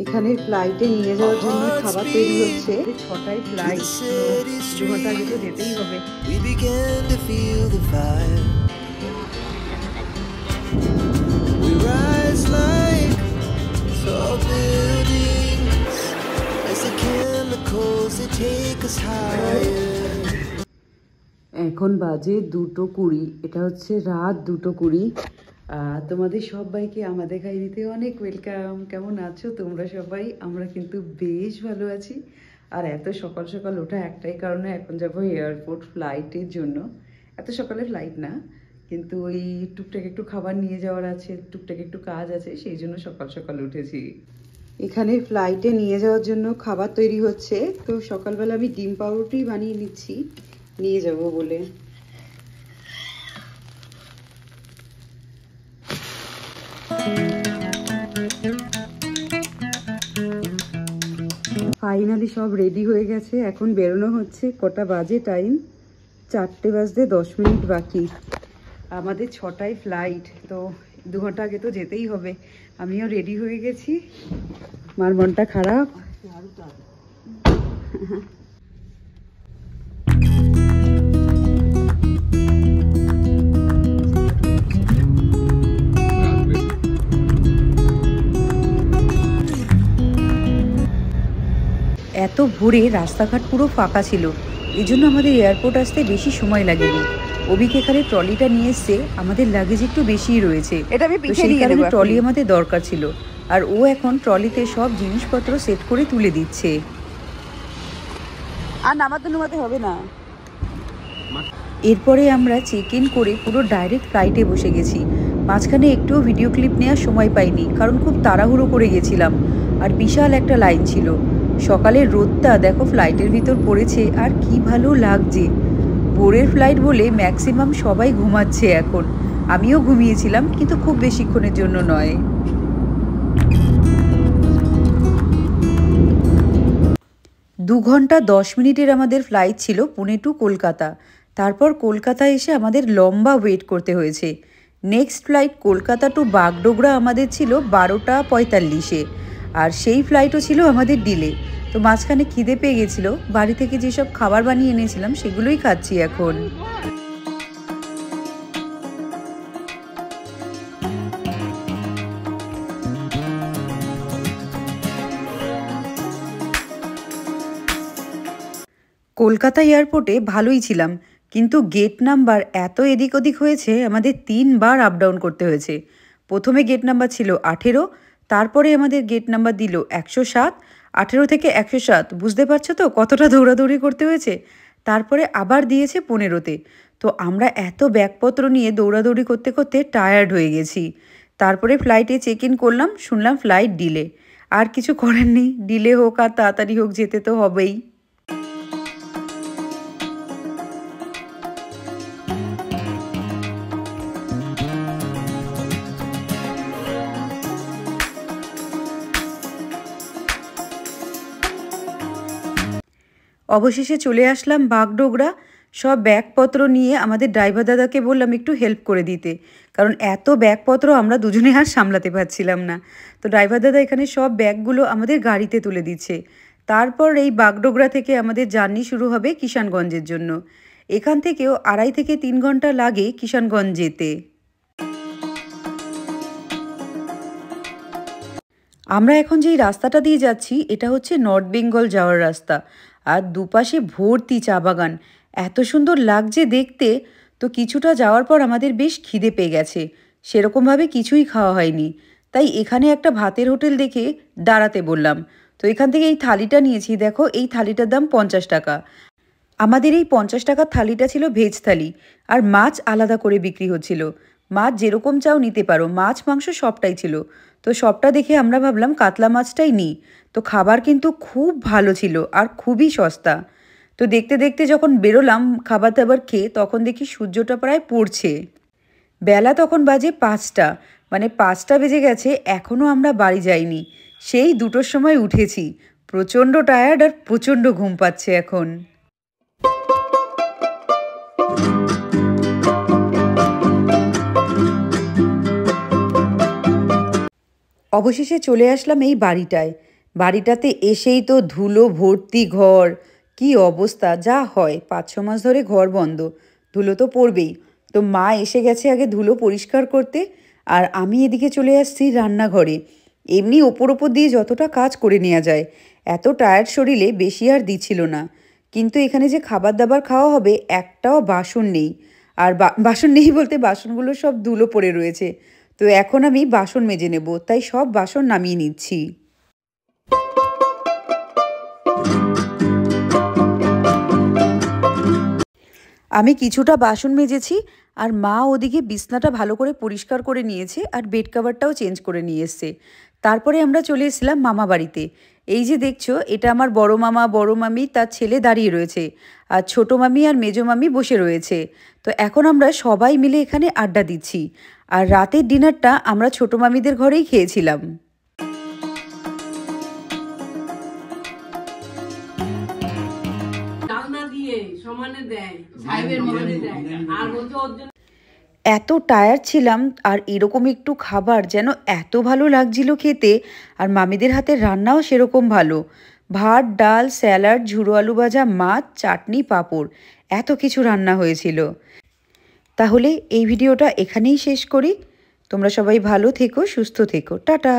এখানে ফ্লাইটে নিয়ে যাওয়ার জন্য খাবার তৈরি হচ্ছে। 6টায় ফ্লাইট, 2 ঘন্টা আগে তো যেতেই হবে। এখন বাজে 2:20, এটা হচ্ছে রাত 2:20। তোমাদের সবাইকে আমাদের কাহিনীতে অনেক ওয়েলকাম। কেমন আছো তোমরা সবাই? আমরা কিন্তু বেশ ভালো আছি। আর এত সকাল সকাল ওঠা একটাই কারণে, এখন যাবো এয়ারপোর্ট ফ্লাইটের জন্য। এত সকালে ফ্লাইট না, কিন্তু ওই টুকটাক একটু খাবার নিয়ে যাওয়ার আছে, টুকটাক একটু কাজ আছে, সেই জন্য সকাল সকাল উঠেছি। এখানে ফ্লাইটে নিয়ে যাওয়ার জন্য খাবার তৈরি হচ্ছে। তো সকালবেলা আমি ডিম পাউরুটি বানিয়ে নিচ্ছি নিয়ে যাব বলে। ফাইনালি সব রেডি হয়ে গেছে, এখন বেরোনো হচ্ছে। কটা বাজে টাইম? 4টে বাজতে 10 মিনিট বাকি। আমাদের 6টায় ফ্লাইট, তো 2 ঘন্টা আগে তো যেতেই হবে। আমিও রেডি হয়ে গেছি। আমার মনটা খারাপ। এত ভোরে রাস্তাঘাট পুরো ফাঁকা ছিল, এই জন্য আমাদের এয়ারপোর্ট আসতে বেশি সময় লাগেনি। অভিক এখানে ট্রলিটা নিয়ে এসছে, আমাদের লাগেজ একটু বেশিই রয়েছে, সেই কারণে ট্রলি আমাদের দরকার ছিল। আর ও এখন ট্রলিতে সব জিনিসপত্র সেট করে তুলে দিচ্ছে। আর নামাতে হবে না। এরপরে আমরা চেক ইন করে পুরো ডাইরেক্ট ফ্লাইটে বসে গেছি। মাঝখানে একটুও ভিডিও ক্লিপ নেওয়ার সময় পাইনি, কারণ খুব তাড়াহুড়ো করে গেছিলাম আর বিশাল একটা লাইন ছিল। সকালের রোদটা দেখো ফ্লাইটের ভিতর পড়েছে, আর কি ভালো লাগছে। ভোরের ফ্লাইট বলে ম্যাক্সিমাম সবাই ঘুমাচ্ছে এখন। আমিও ঘুমিয়েছিলাম, কিন্তু খুব বেশিক্ষণের জন্য নয়। 2 ঘন্টা 10 মিনিটের আমাদের ফ্লাইট ছিল পুনে টু কলকাতা। তারপর কলকাতায় এসে আমাদের লম্বা ওয়েট করতে হয়েছে। Next flight Kolkata to Bagdogra আমাদের ছিল 12টা 45-এ, আর সেই ফ্লাইটও ছিল আমাদের ডিলে। তো মাঝখানে খিদে পেয়ে গেছিলো, বাড়ি থেকে যেসব খাবার বানিয়ে এনেছিলাম সেগুলোই খাচ্ছি এখন। কলকাতা এয়ারপোর্টে ভালোই ছিলাম, কিন্তু গেট নাম্বার এত এদিক ওদিক হয়েছে, আমাদের 3বার আপ ডাউন করতে হয়েছে। প্রথমে গেট নাম্বার ছিল 18, তারপরে আমাদের গেট নাম্বার দিল 107। 18 থেকে 107, বুঝতে পারছো তো কতটা দৌড়াদৌড়ি করতে হয়েছে। তারপরে আবার দিয়েছে 15-তে। তো আমরা এত ব্যাগপত্র নিয়ে দৌড়াদৌড়ি করতে করতে টায়ার্ড হয়ে গেছি। তারপরে ফ্লাইটে চেক ইন করলাম, শুনলাম ফ্লাইট ডিলে। আর কিছু করার নেই, ডিলে হোক আর তাড়াতাড়ি হোক, যেতে তো হবেই। অবশেষে চলে আসলাম বাগডোগরা। সব ব্যাগপত্র নিয়ে আমাদের ড্রাইভার দাদাকে বললাম একটু হেল্প করে দিতে, কারণ এত ব্যাগপত্র আমরা দুজনে আর সামলাতে পারছিলাম না। তো ড্রাইভার দাদা এখানে সব ব্যাগগুলো আমাদের গাড়িতে তুলে দিচ্ছে। তারপর এই বাগডোগরা থেকে আমাদের জার্নি শুরু হবে কিষানগঞ্জের জন্য। এখান থেকেও 2.5 থেকে 3 ঘন্টা লাগে কিষানগঞ্জ যেতে। আমরা এখন যেই রাস্তাটা দিয়ে যাচ্ছি, এটা হচ্ছে নর্থ বেঙ্গল যাওয়ার রাস্তা। আর দুপাশে ভর্তি চা বাগান, এত সুন্দর লাগছে দেখতে। তো কিছুটা যাওয়ার পর আমাদের বেশ খিদে পেয়ে গেছে, সেরকমভাবে কিছুই খাওয়া হয়নি। তাই এখানে একটা ভাতের হোটেল দেখে দাঁড়াতে বললাম। তো এখান থেকে এই থালিটা নিয়েছি, দেখো এই থালিটার দাম 50 টাকা। আমাদের এই 50 টাকার থালিটা ছিল ভেজ থালি, আর মাছ আলাদা করে বিক্রি হচ্ছিল। মাছ যেরকম চাও নিতে পারো, মাছ মাংস সবটাই ছিল। তো সবটা দেখে আমরা ভাবলাম কাতলা মাছটাই নিই। তো খাবার কিন্তু খুব ভালো ছিল আর খুবই সস্তা। তো দেখতে দেখতে যখন বেরোলাম খাবার দাবার খেয়ে, তখন দেখি সূর্যটা প্রায় পড়ছে। বেলা তখন বাজে 5টা, মানে 5টা বেজে গেছে, এখনও আমরা বাড়ি যাইনি। সেই 2টোর সময় উঠেছি। প্রচণ্ড টায়ার্ড আর প্রচণ্ড ঘুম পাচ্ছে এখন। অবশেষে চলে আসলাম এই বাড়িটায়। বাড়িটাতে এসেই তো ধুলো ভর্তি ঘর, কি অবস্থা! যা হয় ৫-৬ মাস ধরে ঘর বন্ধ, ধুলো তো পড়বেই। তো মা এসে গেছে আগে ধুলো পরিষ্কার করতে, আর আমি এদিকে চলে আসছি রান্নাঘরে। এমনি ওপর ওপর দিয়ে যতটা কাজ করে নেওয়া যায়, এত টায়ার্ড শরীরে বেশি আর দিচ্ছিল না। কিন্তু এখানে যে খাবার দাবার খাওয়া হবে একটাও বাসন নেই। আর বাসন নেই বলতে বাসনগুলো সব ধুলো পড়ে রয়েছে। তো এখন আমি বাসন মেজে নেব, তাই সব বাসন নামিয়ে নিচ্ছি। আমি কিছুটা বাসন মেজেছি, আর মা ওদিকে বিছনাটা ভালো করে পরিষ্কার করে নিয়েছে আর বেড কভারটাও চেঞ্জ করে নিয়ে এসছে। তারপরে আমরা চলে এসেছিলাম মামা বাড়িতে। এই যে দেখছো, এটা আমার বড় মামা, বড় মামি, তার ছেলে দাঁড়িয়ে রয়েছে, আর ছোট মামি আর মেজো মামি বসে রয়েছে। তো এখন আমরা সবাই মিলে এখানে আড্ডা দিচ্ছি। আর রাতের ডিনারটা আমরা ছোট মামিদের ঘরেই খেয়েছিলাম। এত টায়ার্ড ছিলাম, আর এরকম একটু খাবার যেন এত ভালো লাগছিল খেতে। আর মামিদের হাতের রান্নাও সেরকম ভালো। ভাত, ডাল, স্যালাড, ঝুড়ো আলু ভাজা, মাছ, চাটনি, পাঁপড়, এত কিছু রান্না হয়েছিল। তাহলে এই ভিডিওটা এখানেই শেষ করি। তোমরা সবাই ভালো থেকো, সুস্থ থেকো, টাটা।